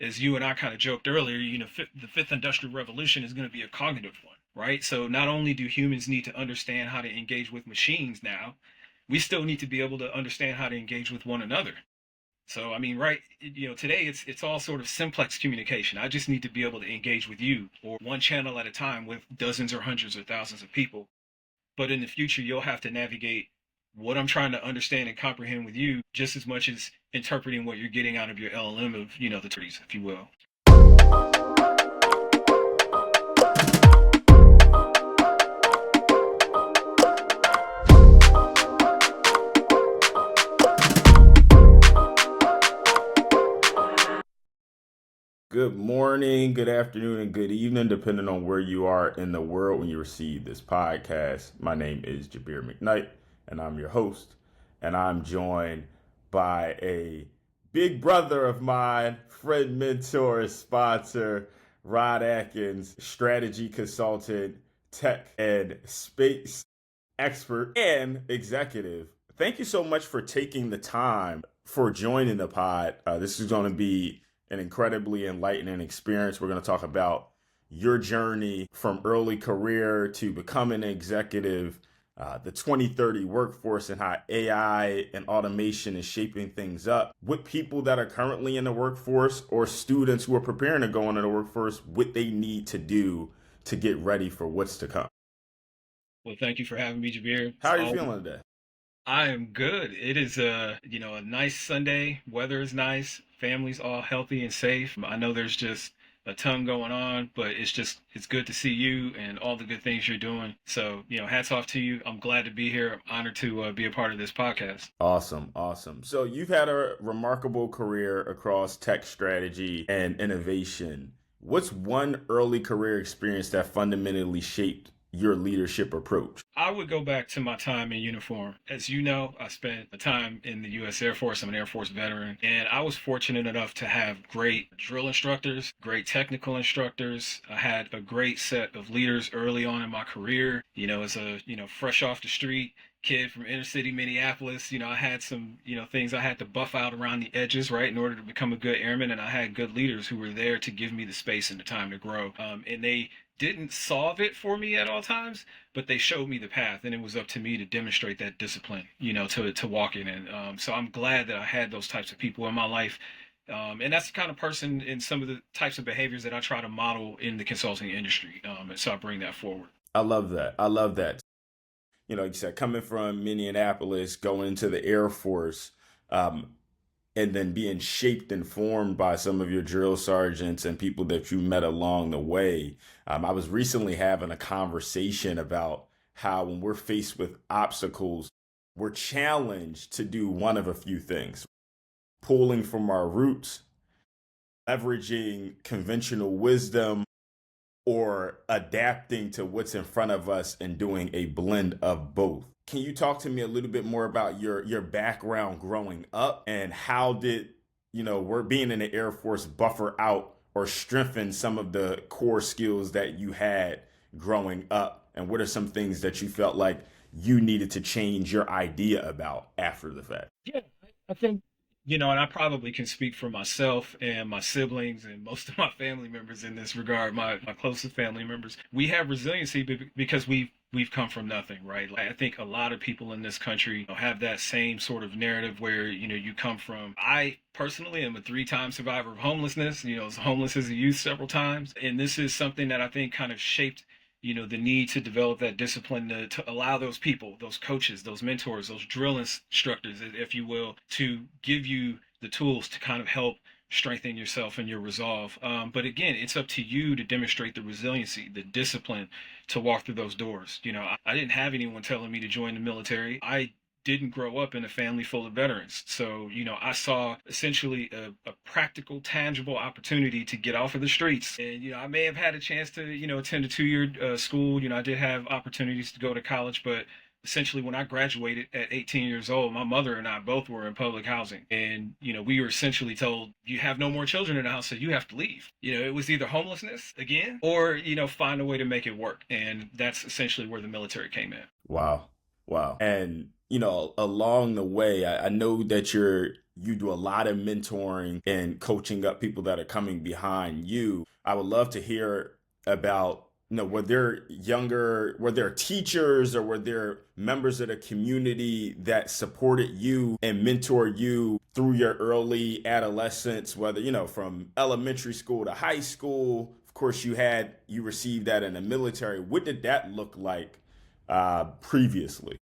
as you and I kind of joked earlier, the fifth industrial revolution is going to be a cognitive one, right? So not only do humans need to understand how to engage with machines now, we still need to be able to understand how to engage with one another. So I mean, right, today it's all sort of simplex communication. I just need to be able to engage with you or one channel at a time with dozens or hundreds or thousands of people. But in the future, you'll have to navigate what I'm trying to understand and comprehend with you just as much as interpreting what you're getting out of your LLM of, the trees, if you will. Good morning, good afternoon, and good evening, depending on where you are in the world when you receive this podcast. My name is Jabir McKnight, and I'm your host. And I'm joined by a big brother of mine, friend, mentor, sponsor, Rod Adkins, strategy consultant, tech and space expert, and executive. Thank you so much for taking the time for joining the pod. This is going to be an incredibly enlightening experience. We're going to talk about your journey from early career to becoming an executive, the 2030 workforce, and how AI and automation is shaping things up with people that are currently in the workforce or students who are preparing to go into the workforce, what they need to do to get ready for what's to come. Well, thank you for having me, Jabir. How are you feeling today? I am good. It is a nice Sunday. Weather is nice. Family's all healthy and safe. I know there's just a ton going on, but it's good to see you and all the good things you're doing. So, hats off to you. I'm glad to be here. I'm honored to be a part of this podcast. Awesome. So you've had a remarkable career across tech strategy and innovation. What's one early career experience that fundamentally shaped your leadership approach? I would go back to my time in uniform. As you know, I spent a time in the U.S. Air Force. I'm an Air Force veteran, and I was fortunate enough to have great drill instructors, great technical instructors. I had a great set of leaders early on in my career. As a, fresh off the street kid from inner city Minneapolis, I had some, things I had to buff out around the edges, right, in order to become a good airman. And I had good leaders who were there to give me the space and the time to grow. And they didn't solve it for me at all times, but they showed me the path, and it was up to me to demonstrate that discipline, to walk in. And so I'm glad that I had those types of people in my life. And that's the kind of person and some of the types of behaviors that I try to model in the consulting industry. And so I bring that forward. I love that. Like you said, coming from Minneapolis, going into the Air Force, and then being shaped and formed by some of your drill sergeants and people that you met along the way. I was recently having a conversation about how when we're faced with obstacles, we're challenged to do one of a few things: pulling from our roots, leveraging conventional wisdom, or adapting to what's in front of us and doing a blend of both. Can you talk to me a little bit more about your background growing up, and how did, we're being in the Air Force buffer out or strengthen some of the core skills that you had growing up? And what are some things that you felt like you needed to change your idea about after the fact? Yeah, I think, and I probably can speak for myself and my siblings and most of my family members in this regard, my closest family members. We have resiliency because we've come from nothing, right? Like, I think a lot of people in this country have that same sort of narrative where, you come from. I personally am a 3-time survivor of homelessness, was homeless as a youth several times. And this is something that I think kind of shaped the need to develop that discipline to allow those people, those coaches, those mentors, those drill instructors, if you will, to give you the tools to kind of help strengthen yourself and your resolve. But again, it's up to you to demonstrate the resiliency, the discipline to walk through those doors. I didn't have anyone telling me to join the military. I didn't grow up in a family full of veterans. So, I saw essentially a practical, tangible opportunity to get off of the streets. And, I may have had a chance to, attend a 2-year school. I did have opportunities to go to college, but essentially when I graduated at 18 years old, my mother and I both were in public housing. And, we were essentially told, you have no more children in the house, so you have to leave. It was either homelessness again or, find a way to make it work. And that's essentially where the military came in. Wow. And along the way, I know that you're you do a lot of mentoring and coaching up people that are coming behind you. I would love to hear about, were there teachers or were there members of the community that supported you and mentored you through your early adolescence, whether, from elementary school to high school? Of course, you received that in the military. What did that look like previously?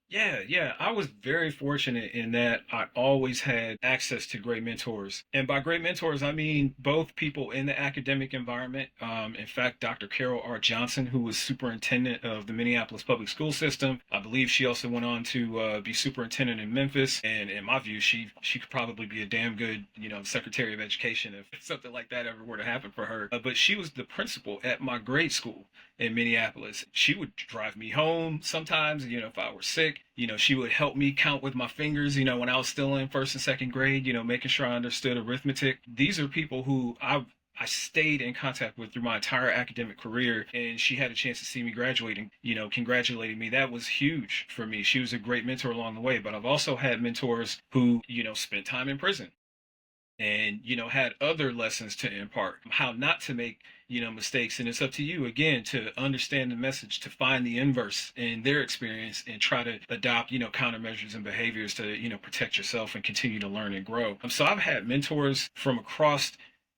Yeah. I was very fortunate in that I always had access to great mentors. And by great mentors, I mean both people in the academic environment. In fact, Dr. Carol R. Johnson, who was superintendent of the Minneapolis public school system, I believe she also went on to be superintendent in Memphis. And in my view, she could probably be a damn good, Secretary of Education if something like that ever were to happen for her. But she was the principal at my grade school in Minneapolis. She would drive me home sometimes, if I were sick. She would help me count with my fingers, when I was still in first and second grade, making sure I understood arithmetic. These are people who I stayed in contact with through my entire academic career, and she had a chance to see me graduating, congratulating me. That was huge for me. She was a great mentor along the way, but I've also had mentors who, spent time in prison and had other lessons to impart, how not to make mistakes. And it's up to you again to understand the message, to find the inverse in their experience and try to adopt countermeasures and behaviors to protect yourself and continue to learn and grow. So I've had mentors from across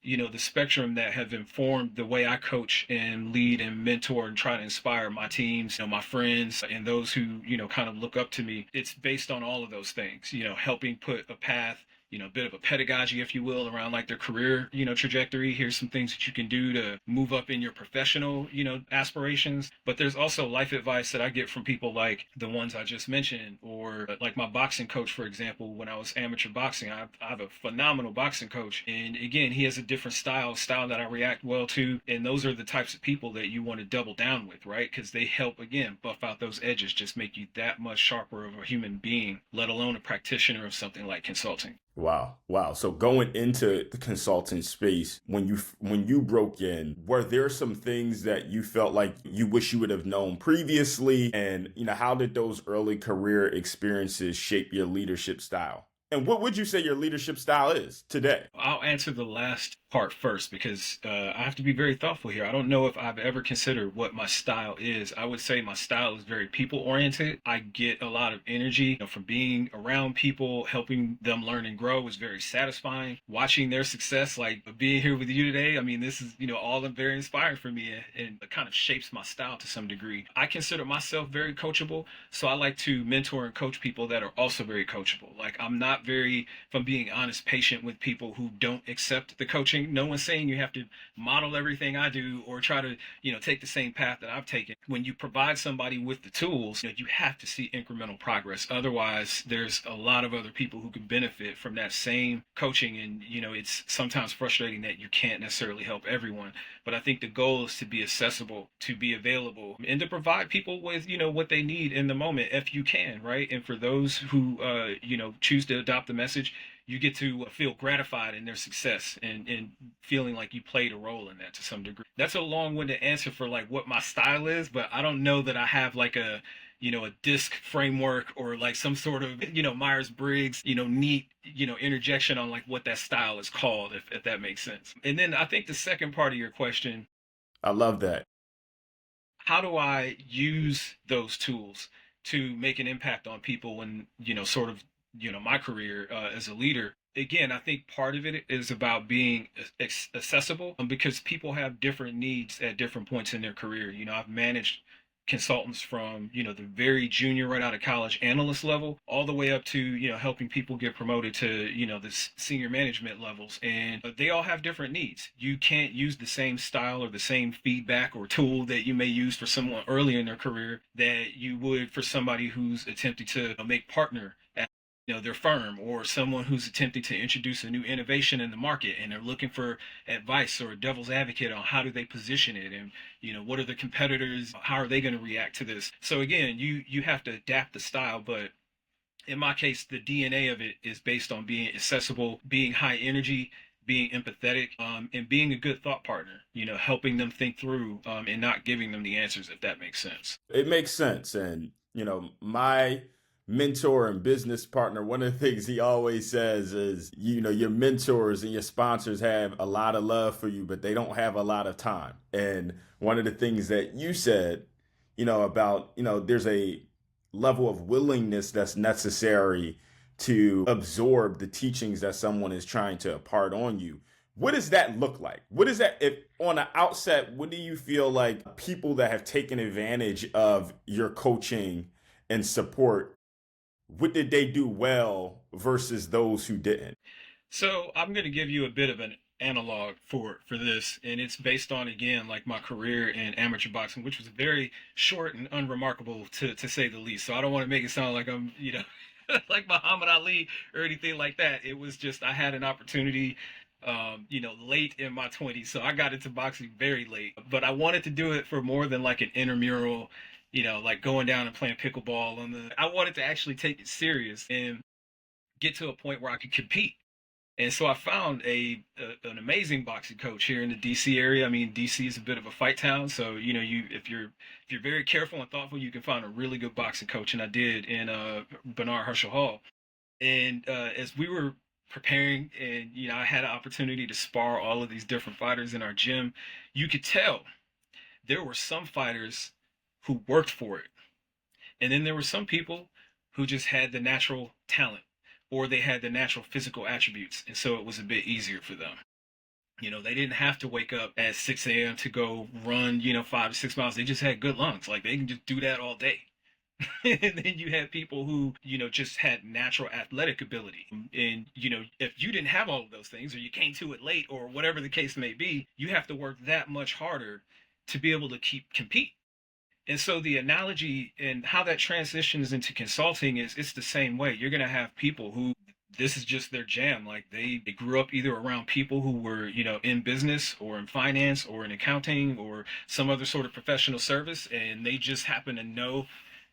the spectrum that have informed the way I coach and lead and mentor and try to inspire my teams, my friends, and those who, kind of look up to me. It's based on all of those things, helping put a path, a bit of a pedagogy, if you will, around like their career, trajectory. Here's some things that you can do to move up in your professional, aspirations. But there's also life advice that I get from people like the ones I just mentioned, or like my boxing coach, for example. When I was amateur boxing, I have a phenomenal boxing coach. And again, he has a different style that I react well to. And those are the types of people that you want to double down with, right? Because they help, again, buff out those edges, just make you that much sharper of a human being, let alone a practitioner of something like consulting. Wow. So going into the consulting space, when you broke in, were there some things that you felt like you wish you would have known previously? And, how did those early career experiences shape your leadership style? And what would you say your leadership style is today? I'll answer the last part first because I have to be very thoughtful here. I don't know if I've ever considered what my style is. I would say my style is very people oriented. I get a lot of energy from being around people, helping them learn and grow is very satisfying. Watching their success, like being here with you today, I mean, this is, all very inspiring for me, and it kind of shapes my style to some degree. I consider myself very coachable, so I like to mentor and coach people that are also very coachable. Like I'm not very, if I'm being honest, patient with people who don't accept the coaching. No one's saying you have to model everything I do or try to, take the same path that I've taken. When you provide somebody with the tools, you have to see incremental progress. Otherwise, there's a lot of other people who can benefit from that same coaching. And, it's sometimes frustrating that you can't necessarily help everyone. But I think the goal is to be accessible, to be available, and to provide people with, what they need in the moment if you can, right? And for those who, choose to adopt the message, you get to feel gratified in their success and feeling like you played a role in that to some degree. That's a long-winded answer for like what my style is, but I don't know that I have like a disc framework or like some sort of, Myers-Briggs, neat, interjection on like what that style is called, if that makes sense. And then I think the second part of your question, I love that. how do I use those tools to make an impact on people and, sort of, my career as a leader? Again, I think part of it is about being accessible because people have different needs at different points in their career. I've managed consultants from the very junior right out of college analyst level all the way up to helping people get promoted to the senior management levels, and they all have different needs. You can't use the same style or the same feedback or tool that you may use for someone earlier in their career that you would for somebody who's attempting to make partner at their firm, or someone who's attempting to introduce a new innovation in the market and they're looking for advice or a devil's advocate on how do they position it, and what are the competitors, how are they going to react to this. So again, you have to adapt the style, but in my case the DNA of it is based on being accessible, being high energy, being empathetic, and being a good thought partner, helping them think through, and not giving them the answers, if that makes sense. It makes sense. And, my mentor and business partner, one of the things he always says is, your mentors and your sponsors have a lot of love for you, but they don't have a lot of time. And one of the things that you said, about, there's a level of willingness that's necessary to absorb the teachings that someone is trying to impart on you. What does that look like? What is that, if on the outset, what do you feel like people that have taken advantage of your coaching and support, what did they do well versus those who didn't? So I'm going to give you a bit of an analog for this, and it's based on, again, like my career in amateur boxing, which was very short and unremarkable to say the least. So I don't want to make it sound like I'm, like Muhammad Ali or anything like that. It was just I had an opportunity, late in my 20s. So I got into boxing very late, but I wanted to do it for more than like an intramural, like going down and playing pickleball I wanted to actually take it serious and get to a point where I could compete. And so I found an amazing boxing coach here in the DC area. I mean, DC is a bit of a fight town, so if you're very careful and thoughtful, you can find a really good boxing coach, and I did in Bernard Herschel Hall. And as we were preparing, and I had an opportunity to spar all of these different fighters in our gym, you could tell there were some fighters who worked for it, and then there were some people who just had the natural talent or they had the natural physical attributes. And so it was a bit easier for them. They didn't have to wake up at 6 a.m. to go run, 5 to 6 miles. They just had good lungs. Like they can just do that all day. And then you had people who, just had natural athletic ability. And, if you didn't have all of those things or you came to it late or whatever the case may be, you have to work that much harder to be able to compete. And so the analogy and how that transitions into consulting is it's the same way. You're going to have people who this is just their jam. Like they grew up either around people who were, in business or in finance or in accounting or some other sort of professional service. And they just happen to know,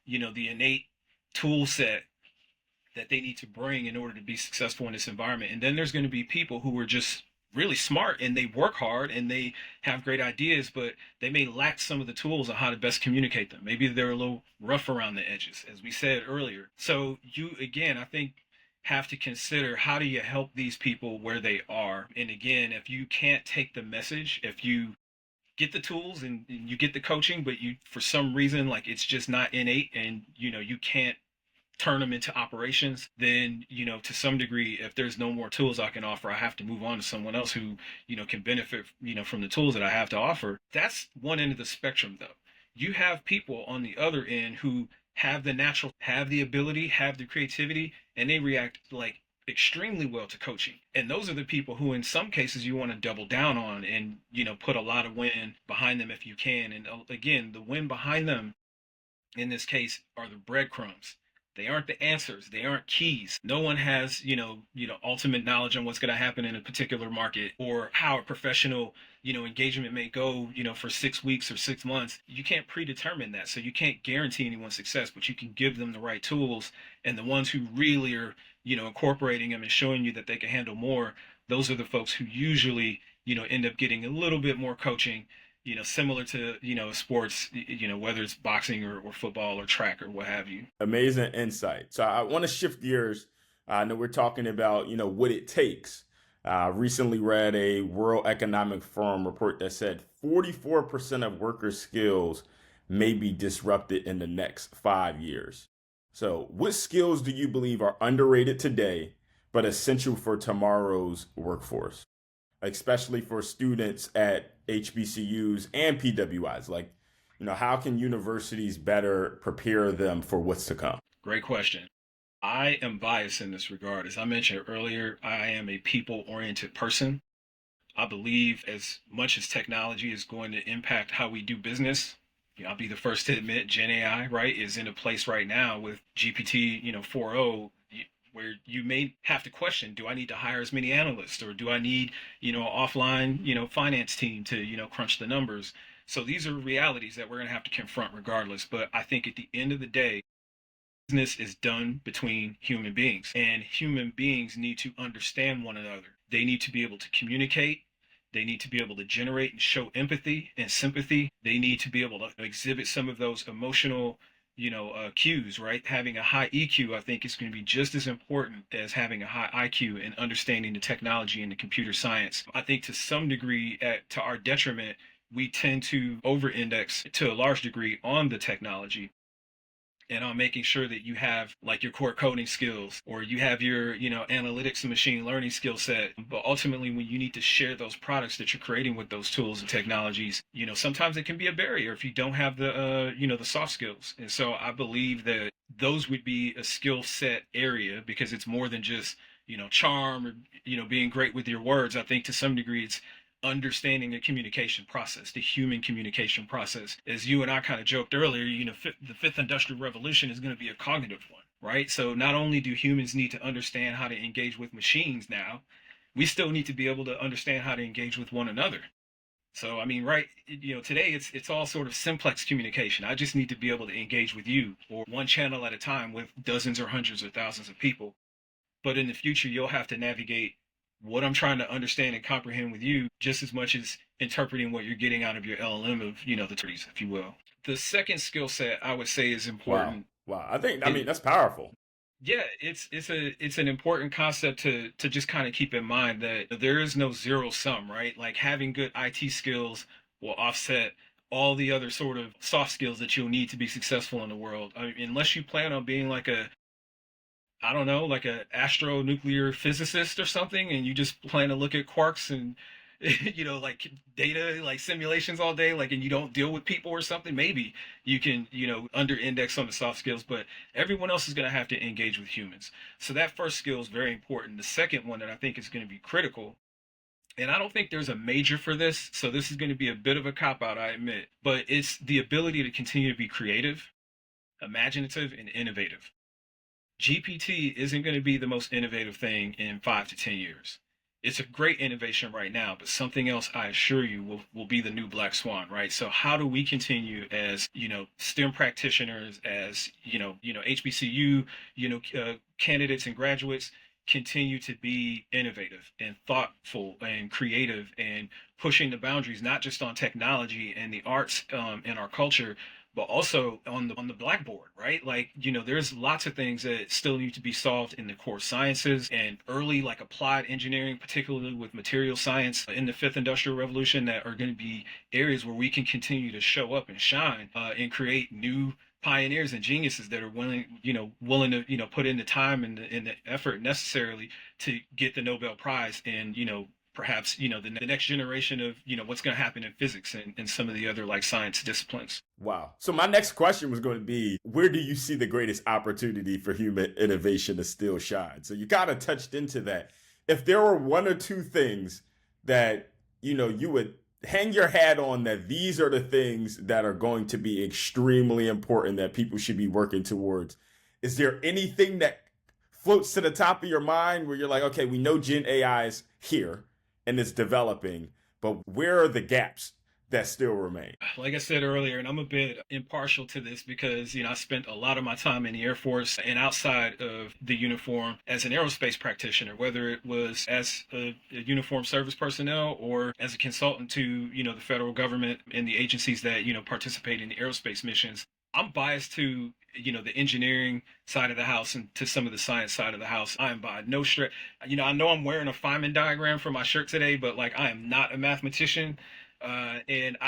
the innate tool set that they need to bring in order to be successful in this environment. And then there's going to be people who are just really smart and they work hard and they have great ideas, but they may lack some of the tools on how to best communicate them. Maybe they're a little rough around the edges, as we said earlier. So you, again, I think have to consider how do you help these people where they are. And again, if you can't take the message, if you get the tools and you get the coaching, but you, for some reason, like it's just not innate and, you can't turn them into operations, then, to some degree, if there's no more tools I can offer, I have to move on to someone else who, can benefit, from the tools that I have to offer. That's one end of the spectrum, though. You have people on the other end who have the natural, have the ability, have the creativity, and they react like extremely well to coaching. And those are the people who, in some cases, you want to double down on and, put a lot of wind behind them if you can. And again, the wind behind them in this case are the breadcrumbs. They aren't the answers. They aren't keys. No one has, ultimate knowledge on what's going to happen in a particular market or how a professional, engagement may go, for 6 weeks or 6 months. You can't predetermine that. So you can't guarantee anyone's success, but you can give them the right tools. And the ones who really are, incorporating them and showing you that they can handle more, those are the folks who usually, end up getting a little bit more coaching, similar to, sports, whether it's boxing or football or track or what have you. Amazing insight. So I want to shift gears. I know we're talking about, what it takes. Recently read a World Economic Forum report that said 44% of workers' skills may be disrupted in the next 5 years. So what skills do you believe are underrated today, but essential for tomorrow's workforce? Especially for students at HBCUs and PWIs? Like, how can universities better prepare them for what's to come? Great question. I am biased in this regard. As I mentioned earlier, I am a people-oriented person. I believe as much as technology is going to impact how we do business, I'll be the first to admit Gen AI, right, is in a place right now with GPT, 4.0, where you may have to question, do I need to hire as many analysts or do I need, an offline, finance team to, crunch the numbers? So these are realities that we're going to have to confront regardless. But I think at the end of the day, business is done between human beings and human beings need to understand one another. They need to be able to communicate. They need to be able to generate and show empathy and sympathy. They need to be able to exhibit some of those emotional, cues, right? Having a high EQ, I think, is going to be just as important as having a high IQ and understanding the technology and the computer science. I think to some degree, to our detriment, we tend to over-index to a large degree on the technology and on making sure that you have like your core coding skills or you have your analytics and machine learning skill set. But ultimately, when you need to share those products that you're creating with those tools and technologies, sometimes it can be a barrier if you don't have the soft skills. And so I believe that those would be a skill set area, because it's more than just charm or being great with your words. I think to some degree it's understanding the communication process, the human communication process. As you and I kind of joked earlier, the fifth industrial revolution is going to be a cognitive one, right? So not only do humans need to understand how to engage with machines now, we still need to be able to understand how to engage with one another. So I mean, right, today it's all sort of simplex communication. I just need to be able to engage with you or one channel at a time with dozens or hundreds or thousands of people. But in the future, you'll have to navigate what I'm trying to understand and comprehend with you just as much as interpreting what you're getting out of your LLM of, the trees, if you will. The second skill set I would say is important. Wow. I mean, that's powerful. Yeah, it's an important concept to just kind of keep in mind that there is no zero sum, right? Like having good IT skills will offset all the other sort of soft skills that you'll need to be successful in the world. I mean, unless you plan on being like I don't know, like a astronuclear physicist or something, and you just plan to look at quarks and like data, like simulations all day, like, and you don't deal with people or something, maybe you can, under index on the soft skills, but everyone else is going to have to engage with humans. So that first skill is very important. The second one that I think is going to be critical, and I don't think there's a major for this, so this is going to be a bit of a cop out, I admit, but it's the ability to continue to be creative, imaginative, and innovative. GPT isn't going to be the most innovative thing in 5 to 10 years. It's a great innovation right now, but something else, I assure you, will be the new black swan, right? So how do we continue as, STEM practitioners, as, HBCU, candidates and graduates, continue to be innovative and thoughtful and creative and pushing the boundaries, not just on technology and the arts and our culture, but also on the blackboard, right? Like, there's lots of things that still need to be solved in the core sciences and early, like applied engineering, particularly with material science in the fifth industrial revolution, that are going to be areas where we can continue to show up and shine and create new pioneers and geniuses that are willing to put in the time and the effort necessarily to get the Nobel Prize and, perhaps the next generation of what's going to happen in physics and some of the other like science disciplines. Wow. So my next question was going to be, where do you see the greatest opportunity for human innovation to still shine? So you kind of touched into that. If there were one or two things that you would hang your hat on, that these are the things that are going to be extremely important that people should be working towards, is there anything that floats to the top of your mind where you're like, okay, we know Gen AI is here and it's developing, but where are the gaps that still remain? Like I said earlier, and I'm a bit impartial to this because, I spent a lot of my time in the Air Force and outside of the uniform as an aerospace practitioner, whether it was as a uniformed service personnel or as a consultant to, the federal government and the agencies that, participate in the aerospace missions. I'm biased to, the engineering side of the house and to some of the science side of the house. I am by no stretch. I know I'm wearing a Feynman diagram for my shirt today, but like I am not a mathematician. And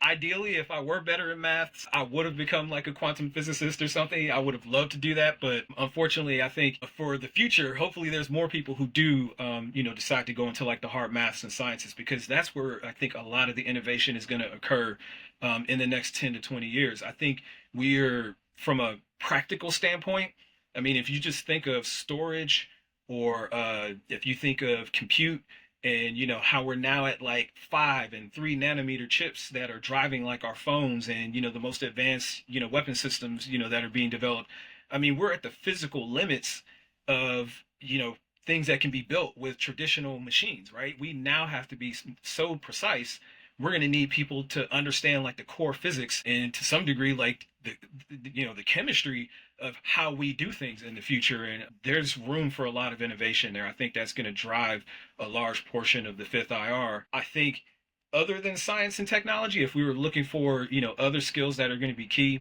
ideally, if I were better in maths, I would have become like a quantum physicist or something. I would have loved to do that. But unfortunately, I think for the future, hopefully there's more people who do, decide to go into like the hard maths and sciences, because that's where I think a lot of the innovation is going to occur in the next 10 to 20 years. I think we're, from a practical standpoint, I mean, if you just think of storage or if you think of compute, and how we're now at like 5 and 3 nanometer chips that are driving like our phones and the most advanced weapon systems that are being developed. I mean, we're at the physical limits of things that can be built with traditional machines, right? We now have to be so precise. We're going to need people to understand like the core physics and to some degree like the chemistry of how we do things in the future. And there's room for a lot of innovation there. I think that's going to drive a large portion of the fifth IR. I think other than science and technology, if we were looking for other skills that are going to be key,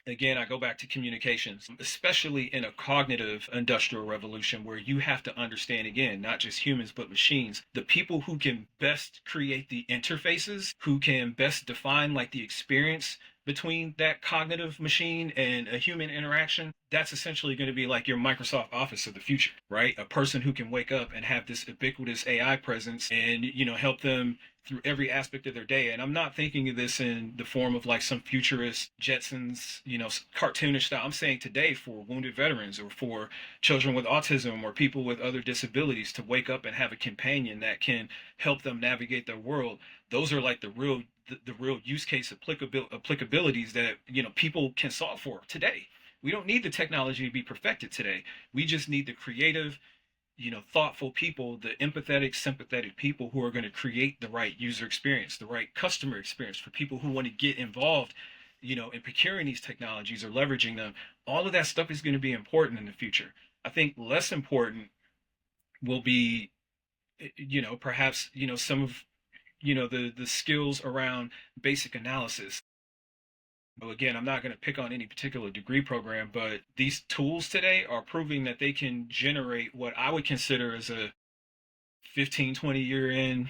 Again, I go back to communications, especially in a cognitive industrial revolution where you have to understand, again, not just humans, but machines. The people who can best create the interfaces, who can best define like the experience between that cognitive machine and a human interaction, that's essentially going to be like your Microsoft Office of the future, right? A person who can wake up and have this ubiquitous AI presence and, help them through every aspect of their day. And I'm not thinking of this in the form of like some futurist Jetsons, cartoonish style. I'm saying today for wounded veterans or for children with autism or people with other disabilities to wake up and have a companion that can help them navigate their world. Those are like the real use case applicabilities that people can solve for today. We don't need the technology to be perfected today. We just need the creative, thoughtful people, the empathetic, sympathetic people who are going to create the right user experience, the right customer experience for people who want to get involved, in procuring these technologies or leveraging them. All of that stuff is going to be important in the future. I think less important will be, perhaps, some of, the skills around basic analysis. Well, again, I'm not going to pick on any particular degree program, but these tools today are proving that they can generate what I would consider as a 15, 20 year in,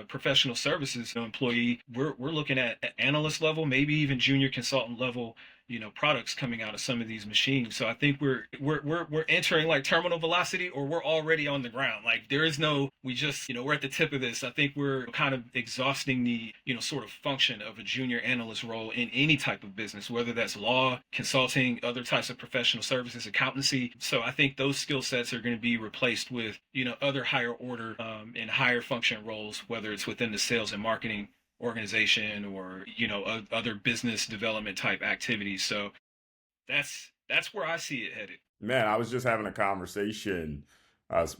professional services employee. We're looking at analyst level, maybe even junior consultant level, products coming out of some of these machines. So I think we're entering like terminal velocity, or we're already on the ground. Like there is no, we just, we're at the tip of this. I think we're kind of exhausting the, sort of function of a junior analyst role in any type of business, whether that's law, consulting, other types of professional services, accountancy. So I think those skill sets are going to be replaced with, other higher order and higher function roles, whether it's within the sales and marketing organization or other business development type activities. So that's where I see it headed. Man, I was just having a conversation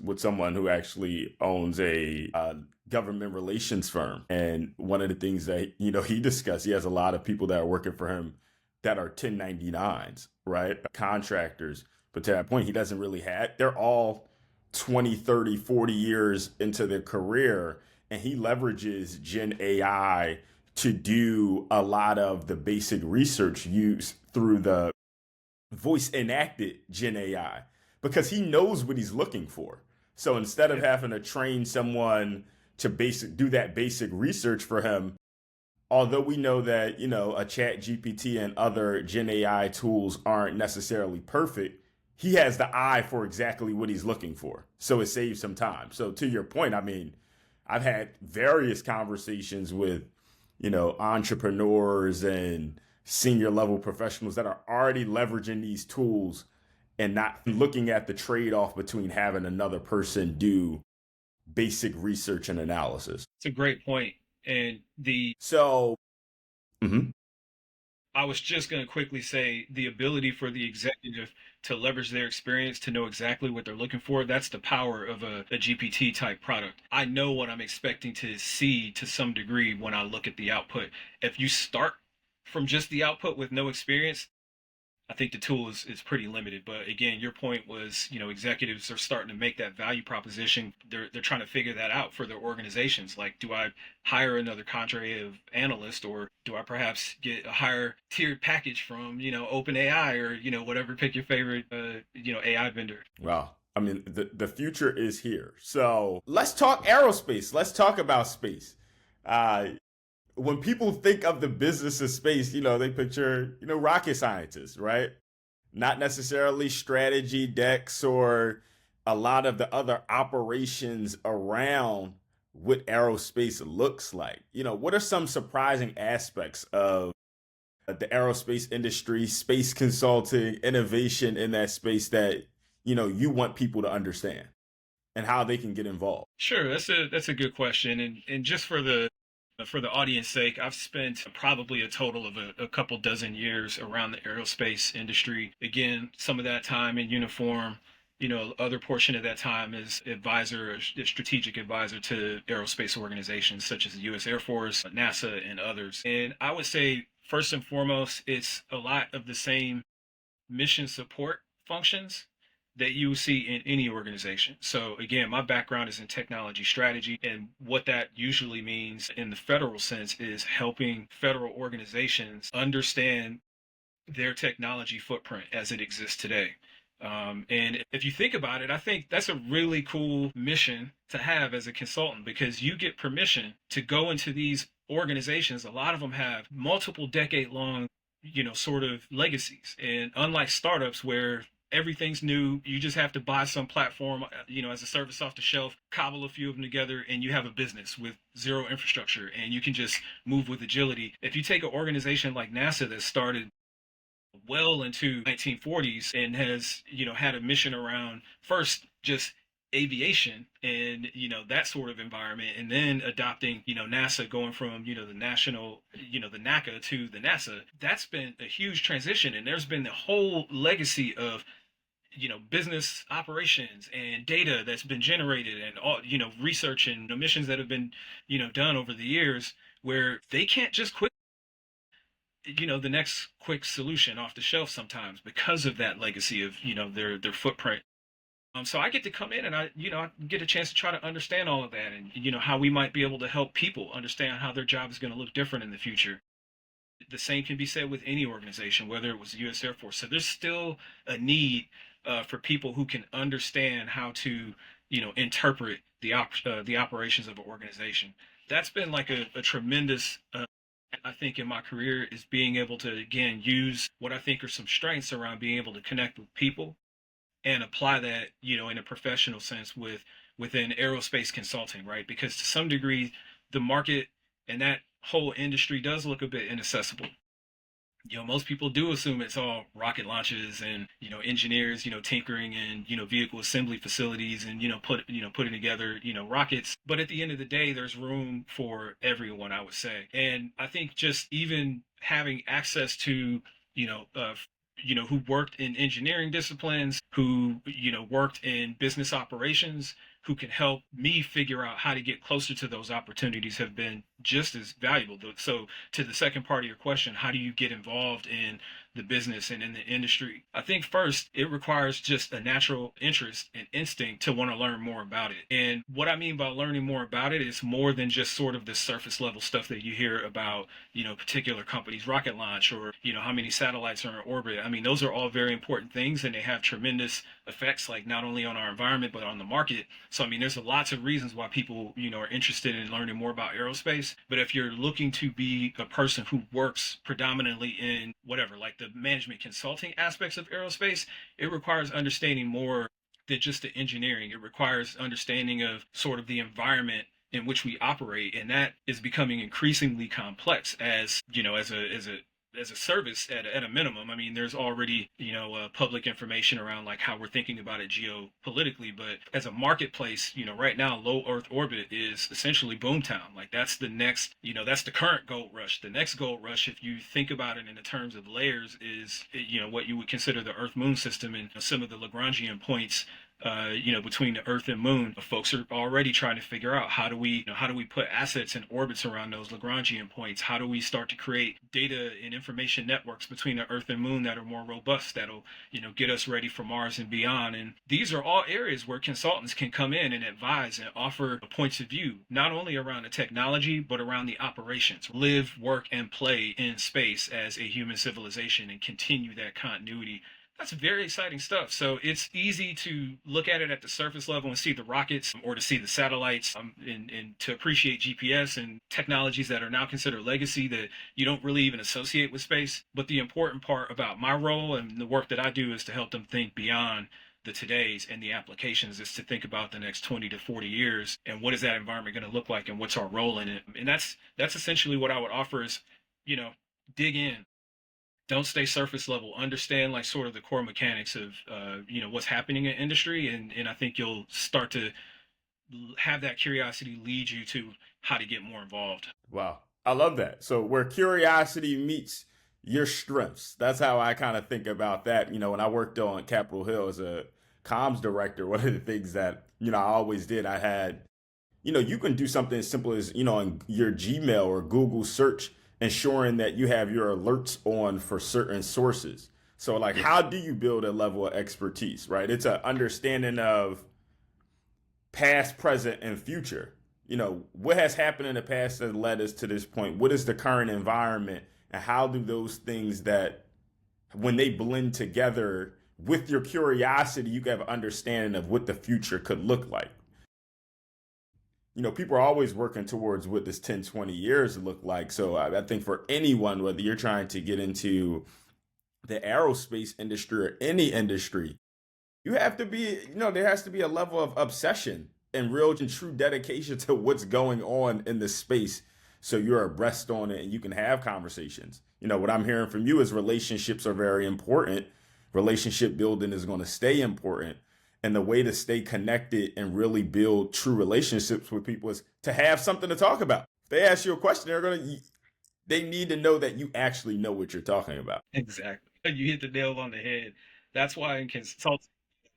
with someone who actually owns a government relations firm, and one of the things that he discussed, he has a lot of people that are working for him that are 1099s, right, contractors, but to that point he doesn't really have, they're all 20, 30, 40 years into their career, and he leverages Gen AI to do a lot of the basic research used through the voice enacted Gen AI because he knows what he's looking for. So instead of having to train someone to do that basic research for him, although we know that, a Chat GPT and other Gen AI tools aren't necessarily perfect, he has the eye for exactly what he's looking for. So it saves some time. So to your point, I mean, I've had various conversations with, entrepreneurs and senior level professionals that are already leveraging these tools and not looking at the trade-off between having another person do basic research and analysis. It's a great point. And I was just going to quickly say the ability for the executive to leverage their experience to know exactly what they're looking for. That's the power of a GPT type product. I know what I'm expecting to see to some degree when I look at the output. If you start from just the output with no experience, I think the tool is pretty limited. But again, your point was, executives are starting to make that value proposition. They're trying to figure that out for their organizations. Like, do I hire another cadre of analysts, or do I perhaps get a higher tiered package from, OpenAI or, whatever, pick your favorite, AI vendor. Wow. I mean, the future is here. So let's talk aerospace. Let's talk about space. When people think of the business of space, they picture, rocket scientists, right? Not necessarily strategy decks or a lot of the other operations around what aerospace looks like. What are some surprising aspects of the aerospace industry, space consulting, innovation in that space that, you want people to understand and how they can get involved? Sure. That's a good question. And just for the audience sake, I've spent probably a total of a couple dozen years around the aerospace industry. Again, some of that time in uniform, other portion of that time as strategic advisor to aerospace organizations such as the U.S. Air Force, NASA, and others. And I would say, first and foremost, it's a lot of the same mission support functions that you see in any organization. So again, my background is in technology strategy, and what that usually means in the federal sense is helping federal organizations understand their technology footprint as it exists today. And if you think about it, I think that's a really cool mission to have as a consultant, because you get permission to go into these organizations. A lot of them have multiple decade long, sort of legacies. And unlike startups where everything's new, you just have to buy some platform, as a service off the shelf, cobble a few of them together, and you have a business with zero infrastructure and you can just move with agility. If you take an organization like NASA that started well into 1940s and has had a mission around first just aviation and that sort of environment, and then adopting NASA, going from the national the NACA to the NASA, that's been a huge transition. And there's been the whole legacy of business operations and data that's been generated, and all research and missions that have been done over the years, where they can't just quit the next quick solution off the shelf sometimes because of that legacy of their footprint. So I get to come in and I get a chance to try to understand all of that, and how we might be able to help people understand how their job is going to look different in the future. The same can be said with any organization, whether it was the U.S. Air Force. So there's still a need for people who can understand how to interpret the operations of an organization. That's been like a tremendous I think in my career, is being able to again use what I think are some strengths around being able to connect with people and apply that in a professional sense within aerospace consulting, right? Because to some degree the market and that whole industry does look a bit inaccessible. Most people do assume it's all rocket launches and engineers tinkering in vehicle assembly facilities and putting together rockets. But at the end of the day, there's room for everyone, I would say. And I think just even having access to who worked in engineering disciplines, who worked in business operations, who can help me figure out how to get closer to those opportunities, have been just as valuable. So to the second part of your question, how do you get involved in the business and in the industry? I think first it requires just a natural interest and instinct to want to learn more about it. And what I mean by learning more about it is more than just sort of the surface level stuff that you hear about, particular companies' rocket launch, or, how many satellites are in orbit. I mean, those are all very important things, and they have tremendous effects, like not only on our environment, but on the market. So, I mean, there's lots of reasons why people, are interested in learning more about aerospace. But if you're looking to be a person who works predominantly in whatever, like the management consulting aspects of aerospace, it requires understanding more than just the engineering. It requires understanding of sort of the environment in which we operate, and that is becoming increasingly complex as as a service at a minimum. I mean, there's already, public information around like how we're thinking about it geopolitically, but as a marketplace, right now, low Earth orbit is essentially boomtown. Like that's the next, that's the current gold rush. The next gold rush, if you think about it in the terms of layers, is, what you would consider the Earth Moon system and some of the Lagrangian points between the Earth and Moon. Folks are already trying to figure out how do we put assets and orbits around those Lagrangian points? How do we start to create data and information networks between the Earth and Moon that are more robust, that'll get us ready for Mars and beyond? And these are all areas where consultants can come in and advise and offer points of view, not only around the technology, but around the operations. Live, work, and play in space as a human civilization and continue that continuity. That's very exciting stuff. So it's easy to look at it at the surface level and see the rockets, or to see the satellites, and to appreciate GPS and technologies that are now considered legacy that you don't really even associate with space. But the important part about my role and the work that I do is to help them think beyond the todays and the applications, is to think about the next 20 to 40 years and what is that environment going to look like and what's our role in it. And that's essentially what I would offer is, dig in. Don't stay surface level. Understand like sort of the core mechanics of what's happening in industry, and I think you'll start to have that curiosity lead you to how to get more involved. Wow, I love that. So where curiosity meets your strengths, that's how I kind of think about that. When I worked on Capitol Hill as a comms director, one of the things that I always did, I had you can do something as simple as in your Gmail or Google search, ensuring that you have your alerts on for certain sources. So like, how do you build a level of expertise, right? It's an understanding of past, present, and future. What has happened in the past that led us to this point? What is the current environment? And how do those things that when they blend together with your curiosity, you can have an understanding of what the future could look like. People are always working towards what this 10, 20 years look like. So I think for anyone, whether you're trying to get into the aerospace industry or any industry, you have to be, there has to be a level of obsession and real and true dedication to what's going on in this space. So you're abreast on it and you can have conversations. What I'm hearing from you is relationships are very important. Relationship building is going to stay important. And the way to stay connected and really build true relationships with people is to have something to talk about. If they ask you a question, they need to know that you actually know what you're talking about. Exactly. You hit the nail on the head. That's why in consulting,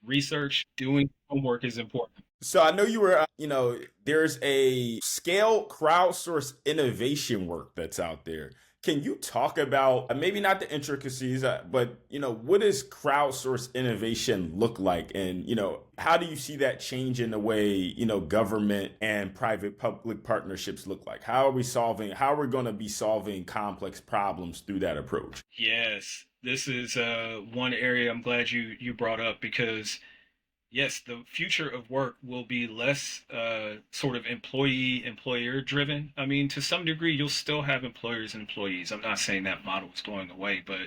research, doing homework is important. So I know you were, there's a scale crowdsourced innovation work that's out there. Can you talk about maybe not the intricacies, but what does crowdsourced innovation look like, and how do you see that changing the way government and private public partnerships look like? How are we going to be solving complex problems through that approach? Yes, this is one area I'm glad you brought up, because yes, the future of work will be less sort of employer driven. I mean, to some degree, you'll still have employers and employees. I'm not saying that model is going away, but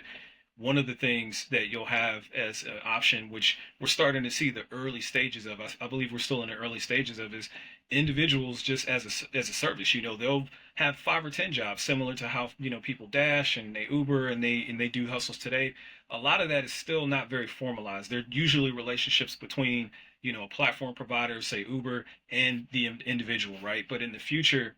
one of the things that you'll have as an option, which we're starting to see the early stages of, I believe we're still in the early stages of, is individuals just as a service. They'll have 5 or 10 jobs, similar to how people dash and they Uber and they do hustles today. A lot of that is still not very formalized. They're usually relationships between a platform provider, say Uber, and the individual, right? But in the future,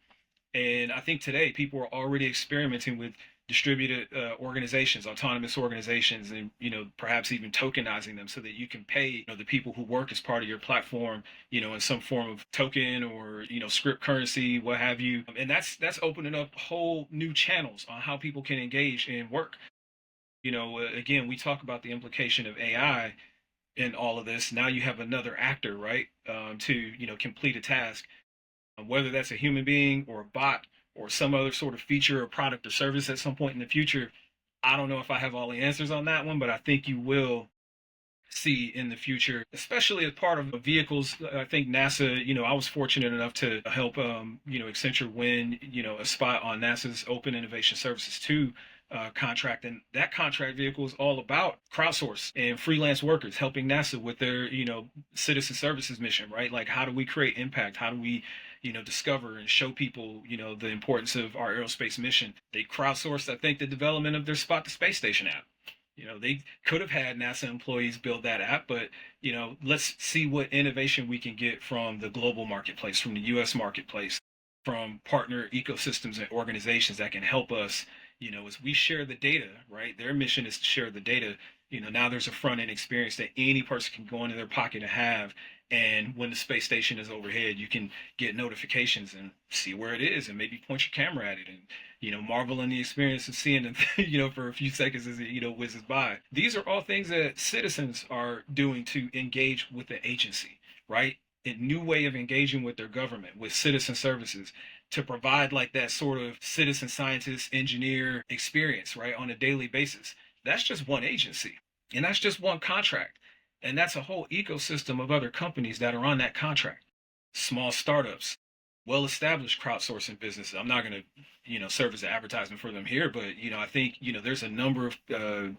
and I think today, people are already experimenting with distributed organizations, autonomous organizations, and perhaps even tokenizing them so that you can pay the people who work as part of your platform, in some form of token or script currency, what have you. And that's opening up whole new channels on how people can engage in work. Again, we talk about the implication of AI in all of this. Now you have another actor, right, to complete a task, whether that's a human being or a bot or some other sort of feature or product or service at some point in the future. I don't know if I have all the answers on that one, but I think you will see in the future, especially as part of vehicles. I think NASA, I was fortunate enough to help, Accenture win, a spot on NASA's Open Innovation Services 2 contract. And that contract vehicle is all about crowdsource and freelance workers helping NASA with their, citizen services mission, right? Like, how do we create impact? How do we, discover and show people, the importance of our aerospace mission? They crowdsourced, I think, the development of their Spot to Space Station app. They could have had NASA employees build that app, but, let's see what innovation we can get from the global marketplace, from the US marketplace, from partner ecosystems and organizations that can help us, as we share the data, right? Their mission is to share the data. Now there's a front end experience that any person can go into their pocket and have. And when the space station is overhead, you can get notifications and see where it is and maybe point your camera at it and, marvel in the experience of seeing it, for a few seconds as it, whizzes by. These are all things that citizens are doing to engage with the agency, right? A new way of engaging with their government, with citizen services, to provide like that sort of citizen scientist engineer experience, right, on a daily basis. That's just one agency, and that's just one contract, and that's a whole ecosystem of other companies that are on that contract. Small startups, well established crowdsourcing businesses. I'm not going to serve as an advertisement for them here, but I think there's a number of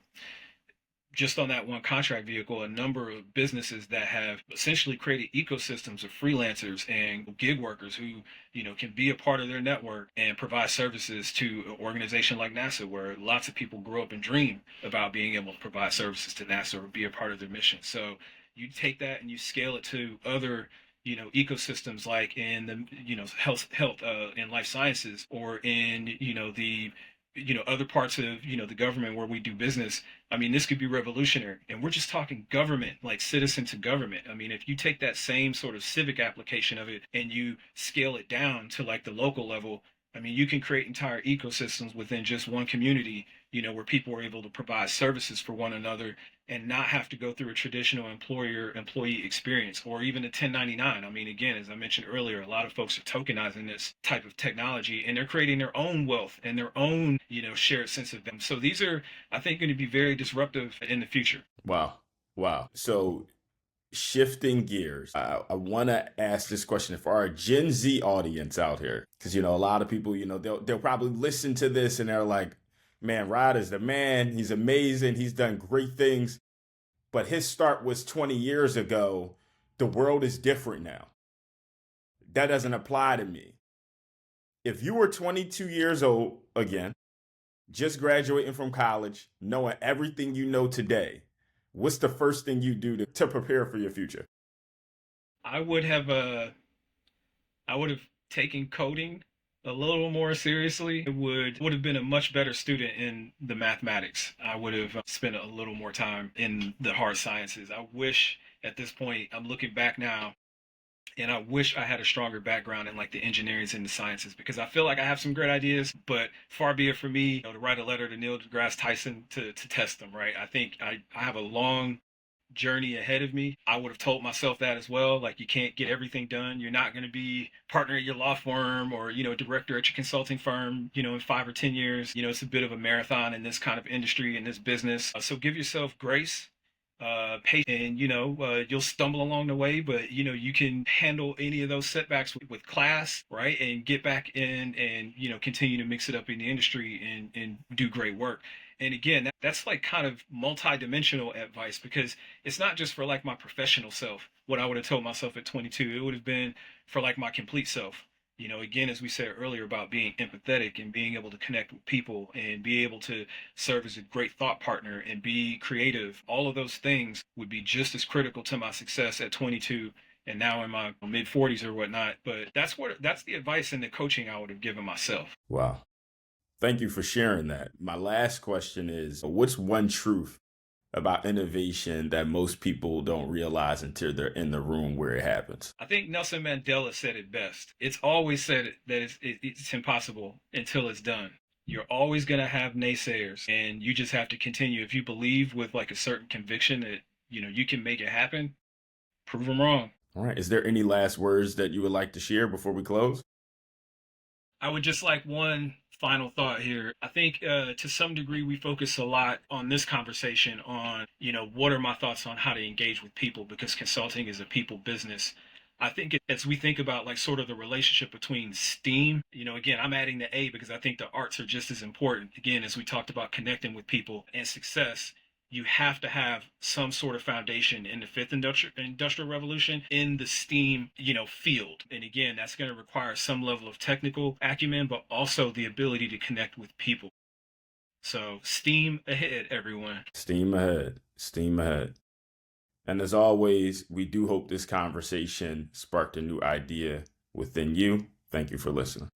just on that one contract vehicle, a number of businesses that have essentially created ecosystems of freelancers and gig workers who, can be a part of their network and provide services to an organization like NASA, where lots of people grow up and dream about being able to provide services to NASA or be a part of their mission. So you take that and you scale it to other ecosystems, like in the health and life sciences, or in the other parts of the government where we do business. I mean, this could be revolutionary, and we're just talking government, like citizen to government. I mean, if you take that same sort of civic application of it and you scale it down to like the local level, I mean, you can create entire ecosystems within just one community, where people are able to provide services for one another and not have to go through a traditional employer employee experience or even a 1099. I mean, again, as I mentioned earlier, a lot of folks are tokenizing this type of technology and they're creating their own wealth and their own, shared sense of them. So these are, I think, going to be very disruptive in the future. Wow. Wow. So shifting gears, I want to ask this question for our Gen Z audience out here, because a lot of people, they'll probably listen to this and they're like, "Man, Rod is the man. He's amazing. He's done great things, but his start was 20 years ago. The world is different now. That doesn't apply to me." If you were 22 years old again, just graduating from college, knowing everything you know today, what's the first thing you do to prepare for your future? I would have I would have taken coding a little more seriously. I would have been a much better student in the mathematics. I would have spent a little more time in the hard sciences. I wish at this point, I'm looking back now, and I wish I had a stronger background in like the engineering and the sciences, because I feel like I have some great ideas, but far be it for me, to write a letter to Neil deGrasse Tyson to test them, right? I think I have a long journey ahead of me. I would have told myself that as well. Like, you can't get everything done. You're not going to be partner at your law firm or, director at your consulting firm, in 5 or 10 years. It's a bit of a marathon in this kind of industry, in this business. So give yourself grace, patience, and, you'll stumble along the way, but, you can handle any of those setbacks with class, right? And get back in and, continue to mix it up in the industry and do great work. And again, that's like kind of multi-dimensional advice, because it's not just for like my professional self, what I would have told myself at 22. It would have been for like my complete self. Again, as we said earlier about being empathetic and being able to connect with people and be able to serve as a great thought partner and be creative, all of those things would be just as critical to my success at 22 and now in my mid 40s or whatnot. But that's the advice and the coaching I would have given myself. Wow. Thank you for sharing that. My last question is, what's one truth about innovation that most people don't realize until they're in the room where it happens? I think Nelson Mandela said it best. It's always said that it's impossible until it's done. You're always going to have naysayers, and you just have to continue. If you believe with like a certain conviction that, you can make it happen, prove them wrong. All right. Is there any last words that you would like to share before we close? I would just like one final thought here. I think to some degree we focus a lot on this conversation on, what are my thoughts on how to engage with people, because consulting is a people business. I think as we think about like sort of the relationship between STEAM, again, I'm adding the A because I think the arts are just as important. Again, as we talked about connecting with people and success, you have to have some sort of foundation in the fifth industrial revolution in the STEAM, field. And again, that's going to require some level of technical acumen, but also the ability to connect with people. So STEAM ahead, everyone. Steam ahead. Steam ahead. And as always, we do hope this conversation sparked a new idea within you. Thank you for listening.